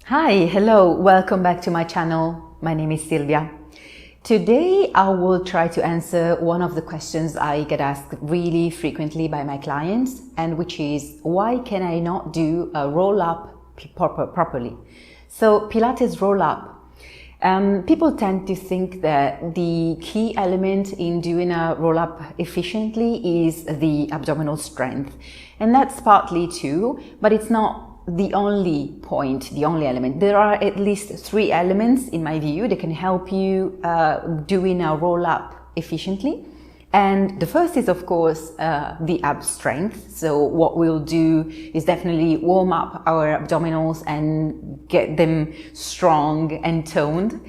Hi, hello, welcome back to my channel. My name is Silvia. Today I will try to answer one of the questions I get asked really frequently by my clients, and which is, why can I not do a roll-up properly? So Pilates Rollup. People tend to think that the key element in doing a roll-up efficiently is the abdominal strength. And that's partly true, but it's not the only point, the only element. There are at least 3 elements, in my view, that can help you doing a roll-up efficiently. And the first is, of course, the ab strength. So what we'll do is definitely warm up our abdominals and get them strong and toned.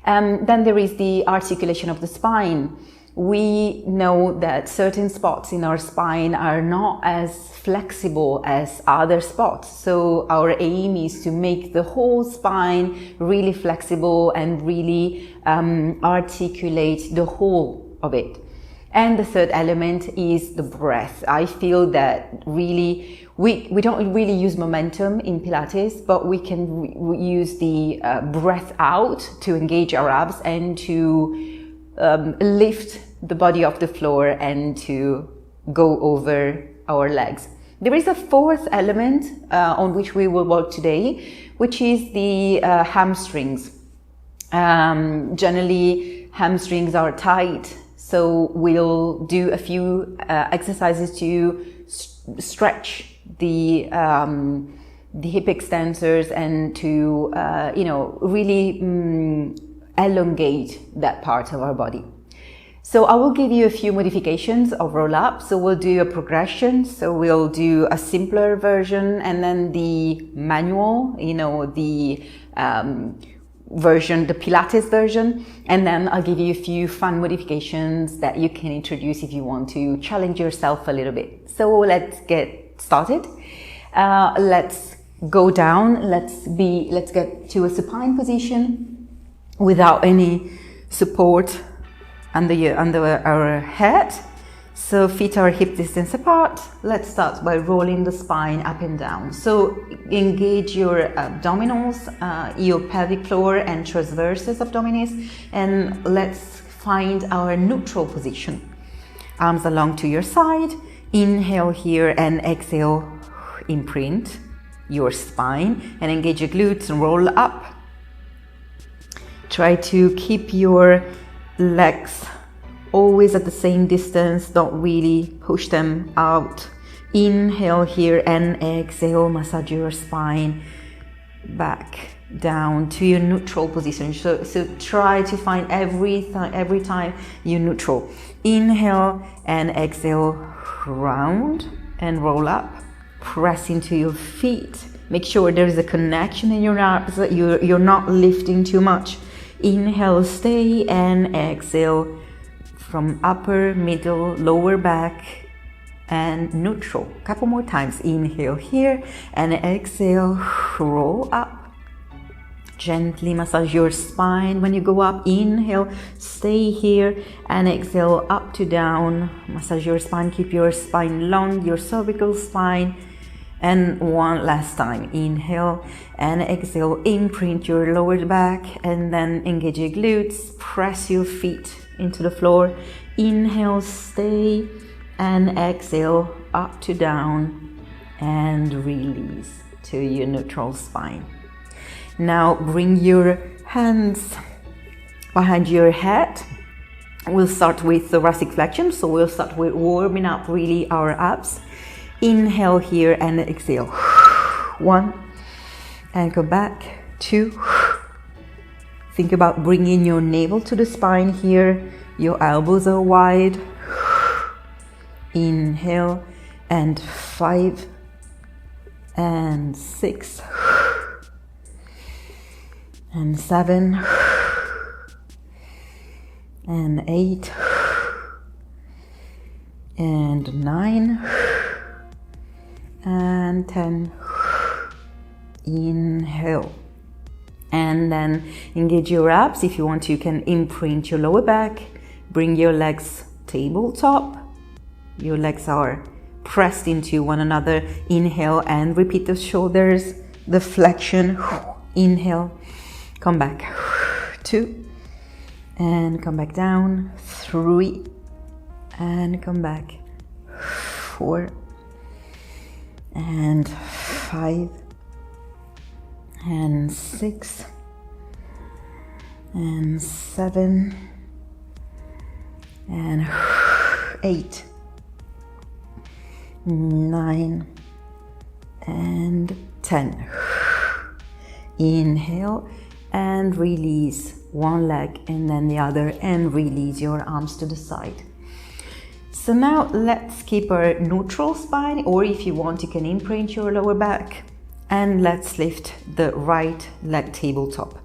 Then there is the articulation of the spine. We know that certain spots in our spine are not as flexible as other spots. So our aim is to make the whole spine really flexible and really articulate the whole of it. And the third element is the breath. I feel that really we don't really use momentum in Pilates, but we can use the breath out to engage our abs and to lift the body off the floor and to go over our legs. There is a fourth element on which we will work today, which is the hamstrings. Generally, hamstrings are tight, so we'll do a few exercises to stretch the hip extensors and to really elongate that part of our body. So I will give you a few modifications of roll-up. So we'll do a progression. So we'll do a simpler version and then the manual, the version, the Pilates version. And then I'll give you a few fun modifications that you can introduce if you want to challenge yourself a little bit. So let's get started. Let's go down. Let's get to a supine position without any support under our head. So feet are hip distance apart. Let's start by rolling the spine up and down. So engage your abdominals, your pelvic floor and transversus abdominis, and let's find our neutral position. Arms along to your side. Inhale here and exhale, imprint your spine and engage your glutes and roll up. Try to keep your legs always at the same distance, don't really push them out. Inhale here and exhale, massage your spine back down to your neutral position. So try to find every time you're neutral. Inhale and exhale, round and roll up, press into your feet. Make sure there is a connection in your abs, that you're not lifting too much. Inhale, stay, and exhale from upper, middle, lower back, and neutral. A couple more times. Inhale here, and exhale, roll up. Gently massage your spine. When you go up, inhale, stay here, and exhale, up to down. Massage your spine, keep your spine long, your cervical spine. And one last time, inhale and exhale, imprint your lower back and then engage your glutes, press your feet into the floor. Inhale, stay, and exhale, up to down, and release to your neutral spine. Now bring your hands behind your head. We'll start with thoracic flexion, so we'll start with warming up really our abs. Inhale here and exhale. 1, and go back. 2. Think about bringing your navel to the spine here. Your elbows are wide. Inhale, and 5, and 6, and 7, and 8, and 9, and 10. Inhale, and then engage your abs. If you want to, you can imprint your lower back. Bring your legs tabletop. Your legs are pressed into one another. Inhale and repeat the shoulders, the flexion. Inhale, come back. 2, and come back down. 3, and come back. 4, and 5, and 6, and 7, and 8, 9, and 10. Inhale and release one leg and then the other, and release your arms to the side. So now let's keep our neutral spine, or if you want, you can imprint your lower back, and let's lift the right leg tabletop.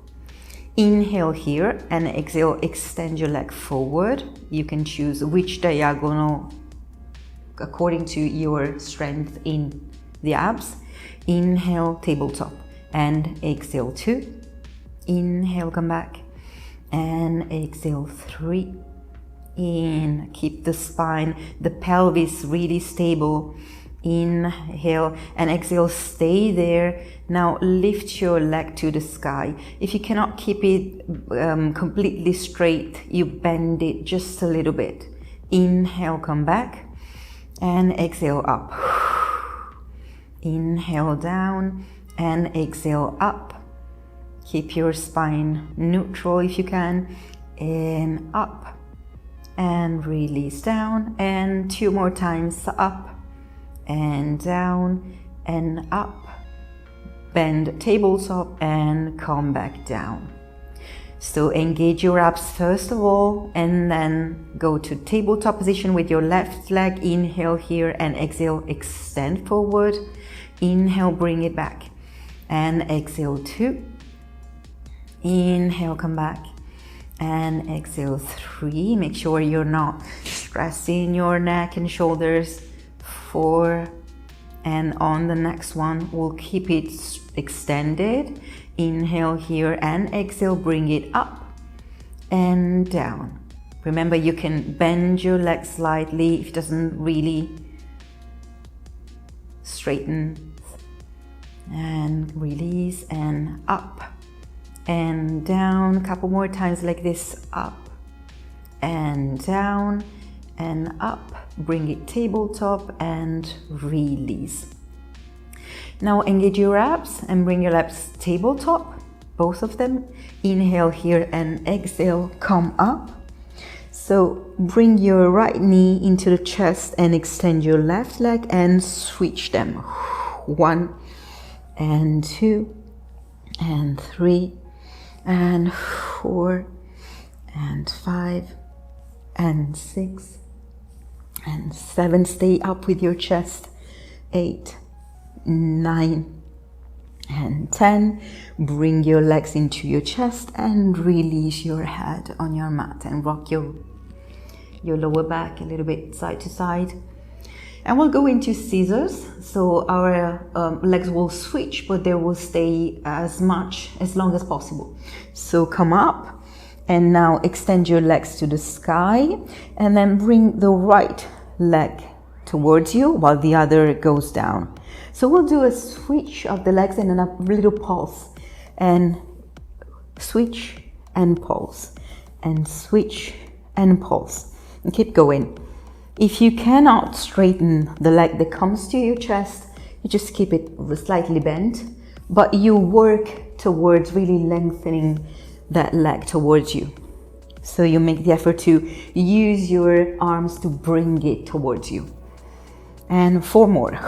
Inhale here and exhale, extend your leg forward. You can choose which diagonal according to your strength in the abs. Inhale, tabletop, and exhale 2. Inhale, come back, and exhale 3. In, keep the spine, the pelvis really stable. Inhale and exhale, stay there. Now lift your leg to the sky. If you cannot keep it completely straight, you bend it just a little bit. Inhale, come back, and exhale up. Inhale down and exhale up. Keep your spine neutral if you can, and up, and release down, and 2 more times, up and down and up. Bend tabletop and come back down. So engage your abs first of all, and then go to tabletop position with your left leg. Inhale here and exhale, extend forward. Inhale, bring it back, and exhale 2. Inhale, come back, and exhale 3. Make sure you're not stressing your neck and shoulders. 4, and on the next one we'll keep it extended. Inhale here and exhale, bring it up and down. Remember, you can bend your legs slightly if it doesn't really straighten, and release, and up and down. A couple more times like this, up and down and up. Bring it tabletop and release. Now engage your abs and bring your abs tabletop, both of them. Inhale here and exhale, come up. So bring your right knee into the chest and extend your left leg and switch them. 1 and 2 and 3 and 4 and 5 and 6 and 7. Stay up with your chest. 8, 9 and 10. Bring your legs into your chest and release your head on your mat, and rock your lower back a little bit side to side. And we'll go into scissors. So our legs will switch, but they will stay as long as possible. So come up. And now extend your legs to the sky, and then bring the right leg towards you while the other goes down. So we'll do a switch of the legs and then a little pulse, and switch and pulse, and switch and pulse, and keep going. If you cannot straighten the leg that comes to your chest, you just keep it slightly bent, but you work towards really lengthening that leg towards you. So you make the effort to use your arms to bring it towards you. And 4 more.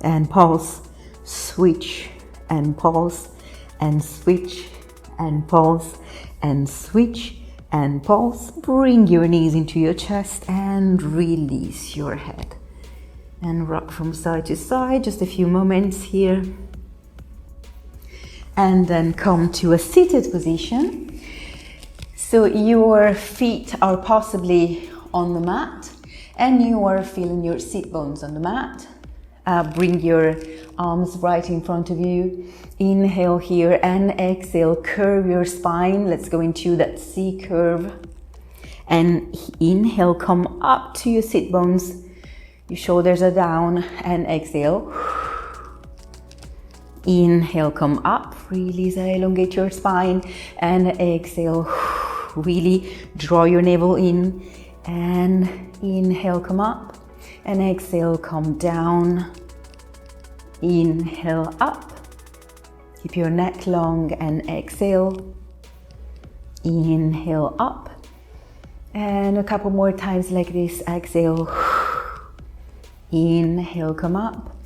And pulse, switch and pulse, and switch and pulse, and switch and pulse. Bring your knees into your chest and release your head. And rock from side to side, just a few moments here. And then come to a seated position. So your feet are possibly on the mat, and you are feeling your seat bones on the mat. Bring your arms right in front of you. Inhale here and exhale, curve your spine. Let's go into that C curve. And inhale, come up to your sit bones. Your shoulders are down, and exhale. Inhale, come up, release, elongate your spine, and exhale, really draw your navel in, and inhale, come up, and exhale, come down, inhale, up, keep your neck long, and exhale, inhale, up, and a couple more times like this, exhale, inhale, come up,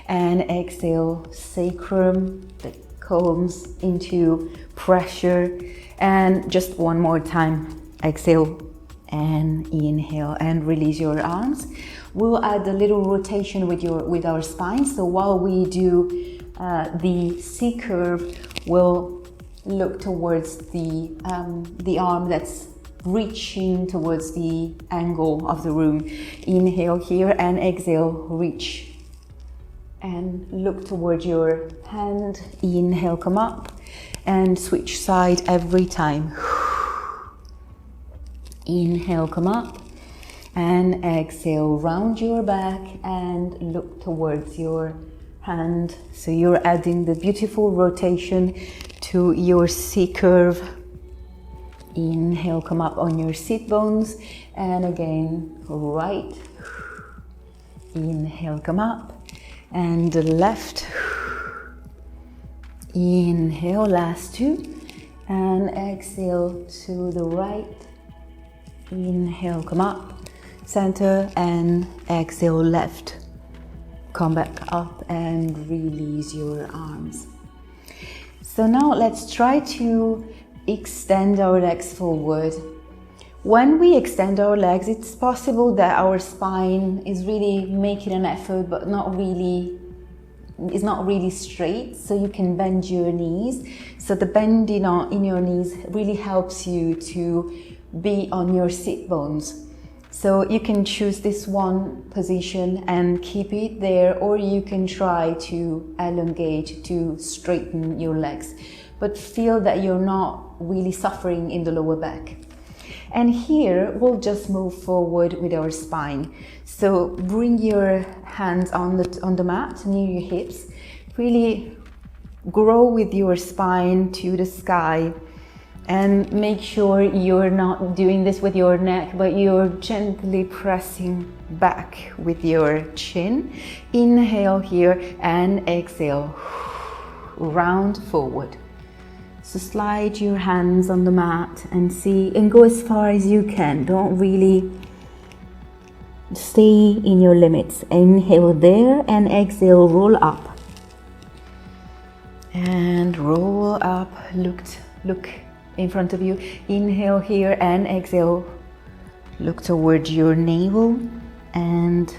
and exhale, sacrum that comes into pressure, and just one more time, exhale and inhale, and release your arms. We'll add a little rotation with our spine. So while we do the C curve, we'll look towards the arm that's reaching towards the angle of the room. Inhale here and exhale, reach and look towards your hand. Inhale, come up, and switch side every time. Inhale, come up, and exhale, round your back and look towards your hand. So you're adding the beautiful rotation to your C curve. Inhale, come up on your sit bones, and again, right. Inhale, come up, and left. Inhale, last two, and exhale to the right. Inhale, come up, center, and exhale, left. Come back up and release your arms. So now let's try to extend our legs forward. When we extend our legs, it's possible that our spine is really making an effort, but is not really straight. So you can bend your knees. So the bending in your knees really helps you to be on your sit bones. So you can choose this one position and keep it there, or you can try to elongate to straighten your legs, but feel that you're not really suffering in the lower back. And here we'll just move forward with our spine. So bring your hands on the mat near your hips. Really grow with your spine to the sky, and make sure you're not doing this with your neck, but you're gently pressing back with your chin. Inhale here and exhale, round forward. So slide your hands on the mat and go as far as you can. Don't really stay in your limits. Inhale there and exhale, roll up. And roll up, look in front of you. Inhale here and exhale, look towards your navel, and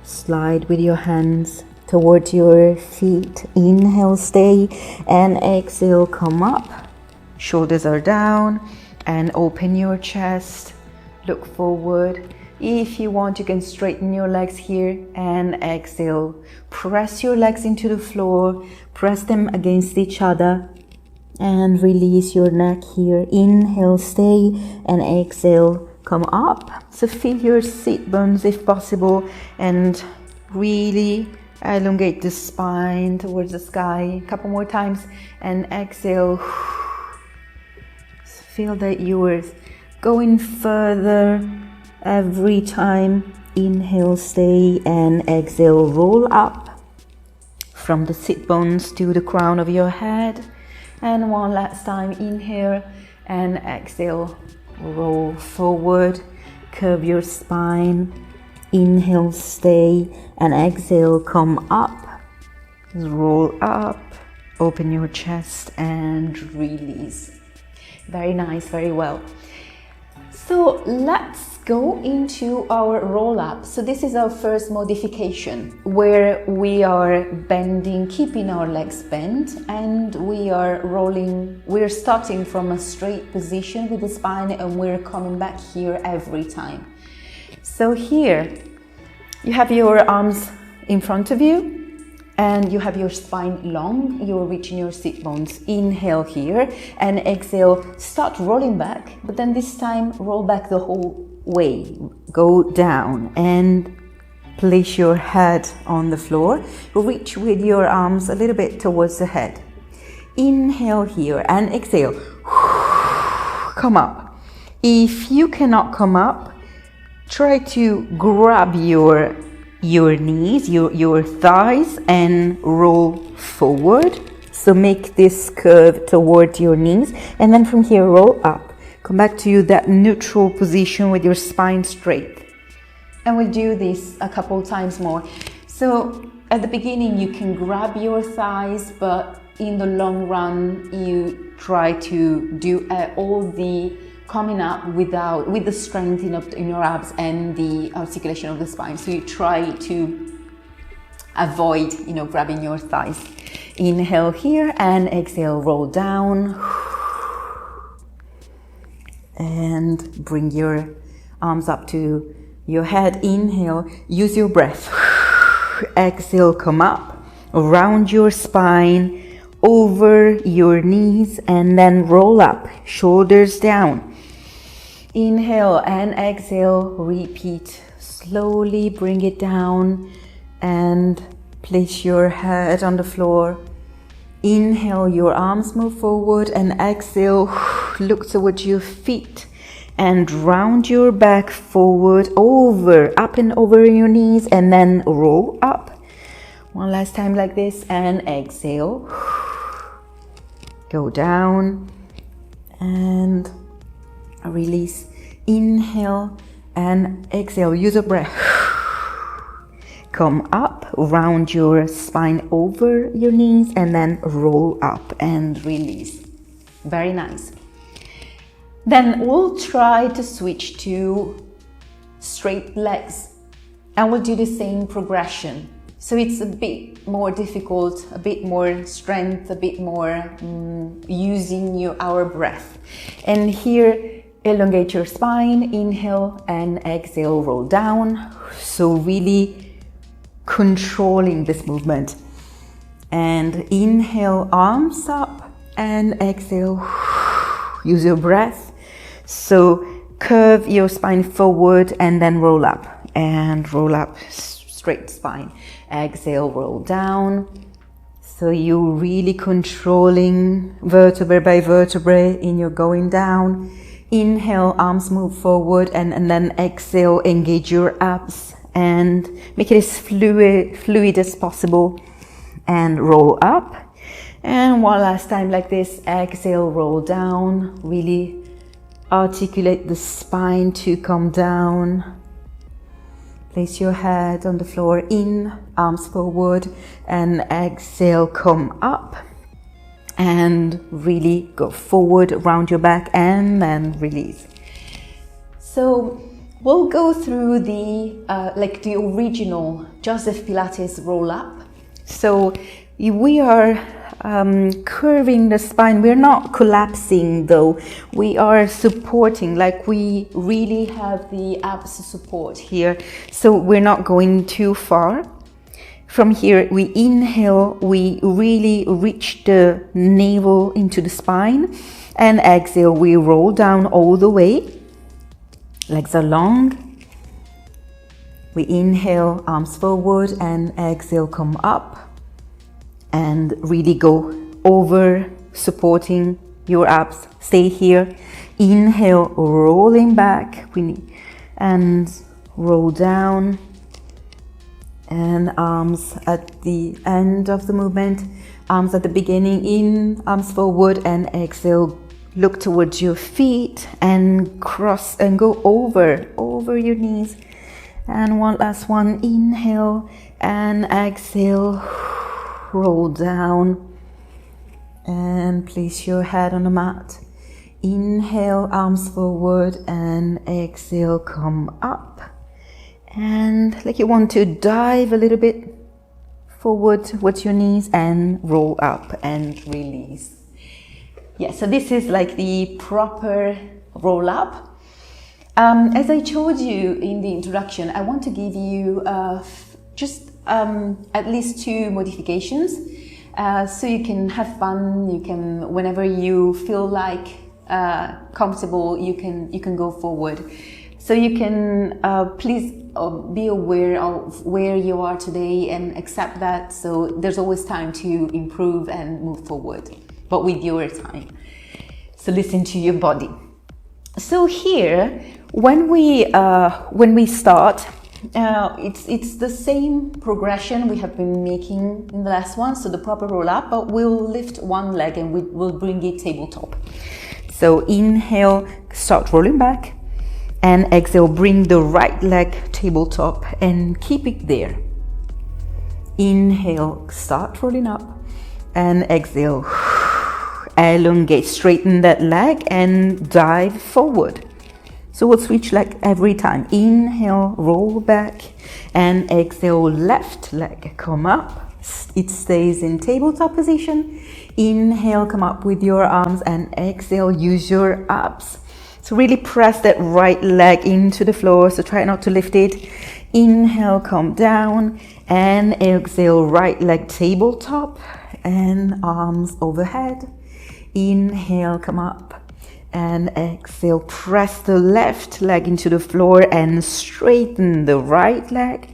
slide with your hands towards your feet. Inhale, stay, and exhale, come up. Shoulders are down, and open your chest. Look forward. If you want, you can straighten your legs here and exhale. Press your legs into the floor, press them against each other, and release your neck here. Inhale, stay, and exhale, come up. So feel your sit bones if possible, and really elongate the spine towards the sky. A couple more times, and exhale. Feel that you are going further every time. Inhale, stay, and exhale, roll up from the sit bones to the crown of your head. And one last time, inhale and exhale, roll forward, curve your spine. Inhale, stay, and exhale, come up, roll up, open your chest and release. Very nice, very well. So let's go into our roll up. So this is our first modification, where we are bending, keeping our legs bent, and we are rolling. We're starting from a straight position with the spine, and we're coming back here every time. So here you have your arms in front of you, and you have your spine long, you're reaching your sit bones. Inhale here and exhale, start rolling back, but then this time roll back the whole way. Go down and Place your head on the floor. Reach with your arms a little bit towards the head. Inhale here and exhale. Come up. If you cannot come up, try to grab your knees, your thighs, and roll forward. So make this curve toward your knees, and then from here roll up. Come back to that neutral position with your spine straight. And we'll do this a couple times more. So at the beginning you can grab your thighs, but in the long run you try to do all the coming up with the strength in your abs and the articulation of the spine. So you try to avoid, grabbing your thighs. Inhale here and exhale, roll down. And bring your arms up to your head. Inhale, use your breath. Exhale, come up, around your spine, over your knees, and then roll up, shoulders down. Inhale and exhale, repeat. Slowly bring it down and place your head on the floor. Inhale, your arms move forward, and exhale, look towards your feet. And round your back forward, up and over your knees, and then roll up. One last time like this, and exhale. Go down and release. Inhale and exhale. Use a breath. Come up, round your spine over your knees, and then roll up and release. Very nice. Then we'll try to switch to straight legs, and we'll do the same progression. So it's a bit more difficult, a bit more strength, a bit more using our breath. And here, elongate your spine, inhale and exhale, roll down. So really controlling this movement. And inhale, arms up, and exhale, use your breath. So curve your spine forward and then roll up, and roll up, straight spine. Exhale, roll down. So you're really controlling vertebrae by vertebrae in your going down. Inhale, arms move forward, and then exhale, engage your abs and make it as fluid as possible, and roll up. And one last time like this, exhale, roll down, really articulate the spine to come down. Place your head on the floor, in, arms forward, and exhale, come up. And really go forward, round your back, and then release. So we'll go through the original Joseph Pilates Rollup. So we are curving the spine. We're not collapsing though. We are supporting, like we really have the abs support here. So we're not going too far. From here, we inhale, we really reach the navel into the spine, and exhale, we roll down all the way. Legs are long. We inhale, arms forward, and exhale, come up. And really go over, supporting your abs. Stay here. Inhale, rolling back, and roll down. And arms at the end of the movement. Arms at the beginning, in, arms forward, and exhale. Look towards your feet and cross and go over your knees. And one last one. Inhale and exhale. Roll down and place your head on the mat. Inhale, arms forward, and exhale, come up. And like you want to dive a little bit forward towards your knees and roll up and release. Yeah, so this is like the proper roll up. As I told you in the introduction, I want to give you at least 2 modifications, so you can have fun. You can, whenever you feel like comfortable, you can go forward. So you can please be aware of where you are today and accept that. So there's always time to improve and move forward, but with your time. So listen to your body. So here, when we start, it's the same progression we have been making in the last one. So the proper roll up, but we'll lift one leg and we'll bring it tabletop. So inhale, start rolling back, and exhale, bring the right leg tabletop and keep it there. Inhale, start rolling up, and exhale, elongate, straighten that leg and dive forward. So we'll switch leg every time. Inhale, roll back, and exhale, left leg come up. It stays in tabletop position. Inhale, come up with your arms, and exhale, use your abs. So really press that right leg into the floor, so try not to lift it. Inhale, come down, and exhale, right leg tabletop and arms overhead. Inhale, come up, and exhale, press the left leg into the floor and straighten the right leg.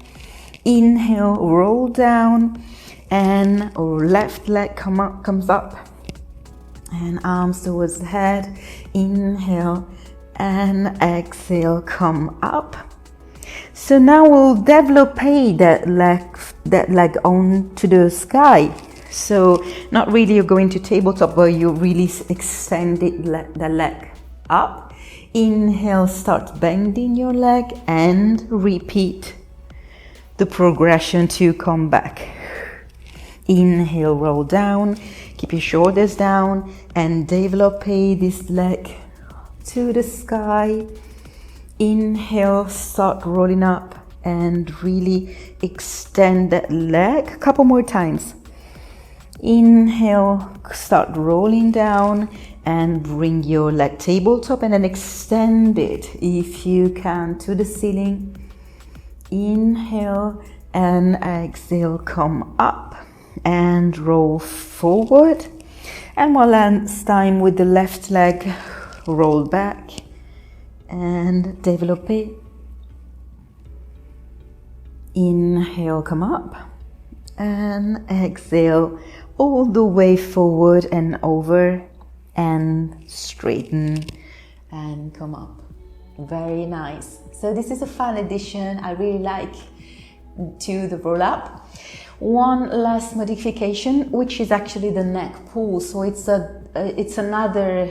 Inhale, roll down, and left leg comes up, and arms towards the head. Inhale and exhale, come up. So now we'll develop that leg onto the sky. So not really you're going to tabletop, but you really extend the leg up. Inhale, start bending your leg and repeat the progression to come back. Inhale, roll down, keep your shoulders down and develop this leg to the sky. Inhale, start rolling up and really extend that leg. A couple more times. Inhale, start rolling down and bring your leg tabletop and then extend it if you can to the ceiling. Inhale and exhale, come up and roll forward. And one last time with the left leg, roll back and develop it. Inhale, come up, and exhale all the way forward and over and straighten and come up. Very nice. So this is a fun addition. I really like to the roll up. One last modification, which is actually the neck pull. So it's another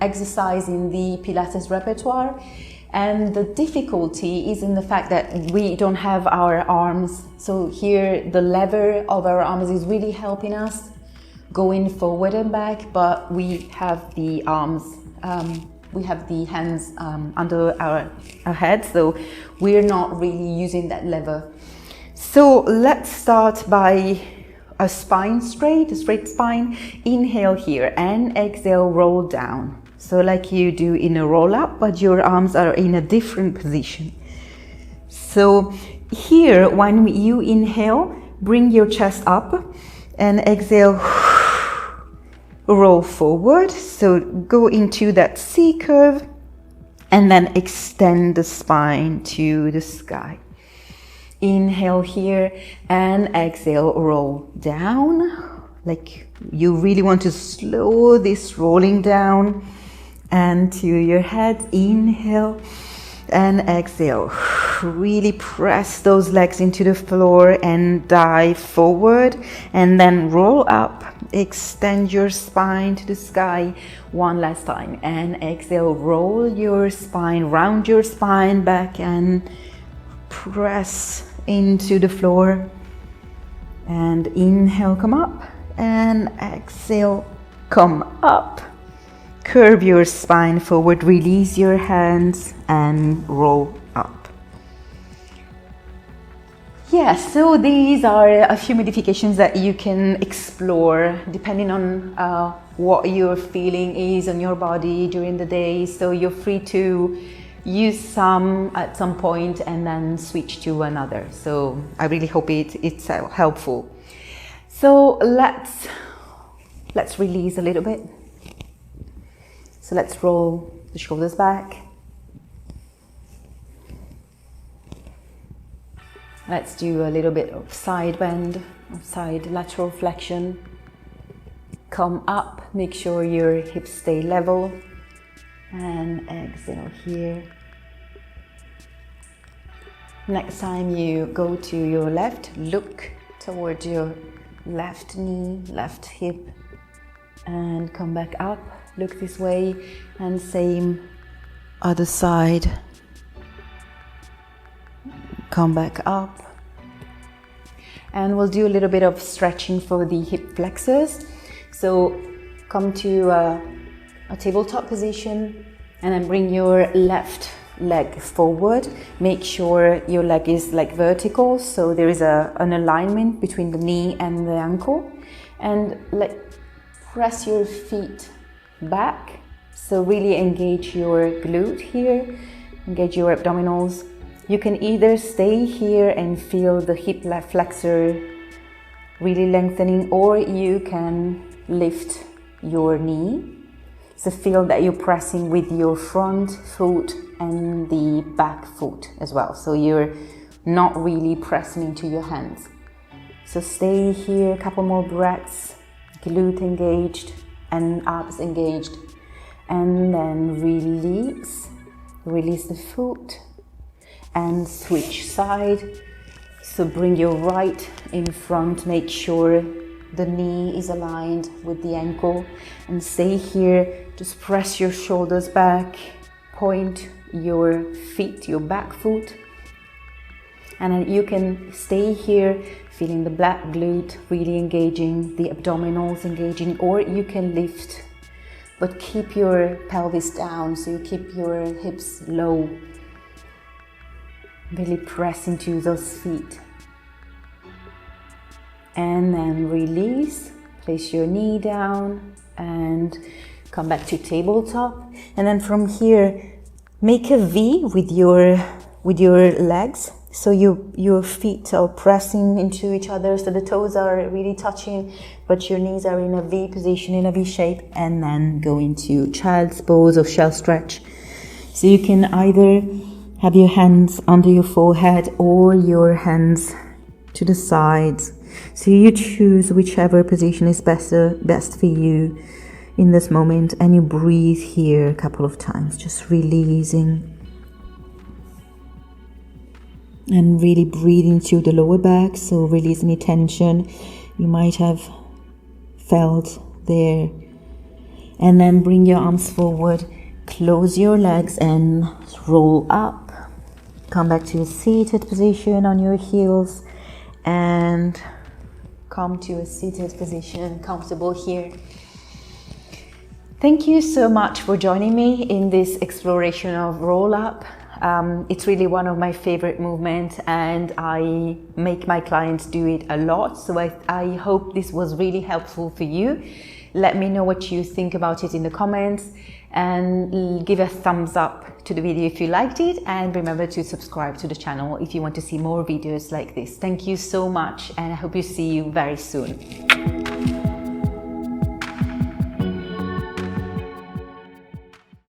exercise in the Pilates repertoire, and the difficulty is in the fact that we don't have our arms. So here the lever of our arms is really helping us going forward and back, but we have the arms, we have the hands under our head, so we're not really using that lever. So let's start by a straight spine. Inhale here and exhale, roll down. So like you do in a roll up, but your arms are in a different position. So here, when you inhale, bring your chest up and exhale, roll forward. So go into that C curve and then extend the spine to the sky. Inhale here and exhale, roll down. Like you really want to slow this rolling down and to your head. Inhale and exhale. Really press those legs into the floor and dive forward, and then roll up. Extend your spine to the sky one last time and exhale, roll your spine, round your spine back and press into the floor. And inhale, come up, and exhale, come up. Curve your spine forward, release your hands and roll up. Yeah, so these are a few modifications that you can explore depending on what your feeling is on your body during the day. So you're free to use some at some point and then switch to another. So I really hope it's helpful. So let's release a little bit. So let's roll the shoulders back. Let's do a little bit of side bend, side lateral flexion. Come up, make sure your hips stay level, and exhale here. Next time you go to your left, look towards your left knee, left hip, and come back up, look this way, and same other side. Come back up, and we'll do a little bit of stretching for the hip flexors. So come to a tabletop position, and then bring your left leg forward. Make sure your leg is like vertical, so there is an alignment between the knee and the ankle, and press your feet back. So really engage your glute here, engage your abdominals. You can either stay here and feel the hip flexor really lengthening, or you can lift your knee. So feel that you're pressing with your front foot and the back foot as well. So you're not really pressing into your hands. So stay here, a couple more breaths, glute engaged and abs engaged. And then release the foot and switch side. So bring your right in front, make sure the knee is aligned with the ankle, and stay here. Just press your shoulders back, point your feet, your back foot, and then you can stay here feeling the back glute really engaging, the abdominals engaging, or you can lift, but keep your pelvis down, so you keep your hips low. Really press into those feet. And then release, place your knee down and come back to tabletop. And then from here, make a V with your legs. So your feet are pressing into each other, so the toes are really touching, but your knees are in a V position, in a V shape, and then go into child's pose or shell stretch. So you can either have your hands under your forehead or your hands to the sides. So you choose whichever position is best for you in this moment, and you breathe here a couple of times, just releasing. And really breathe into the lower back, so release any tension you might have felt there. And then bring your arms forward, close your legs and roll up. Come back to a seated position on your heels and come to a seated position, comfortable here. Thank you so much for joining me in this exploration of roll up. It's really one of my favorite movements, and I make my clients do it a lot. So I hope this was really helpful for you. Let me know what you think about it in the comments, and give a thumbs up to the video if you liked it, and remember to subscribe to the channel if you want to see more videos like this. Thank you so much, and I hope you see you very soon.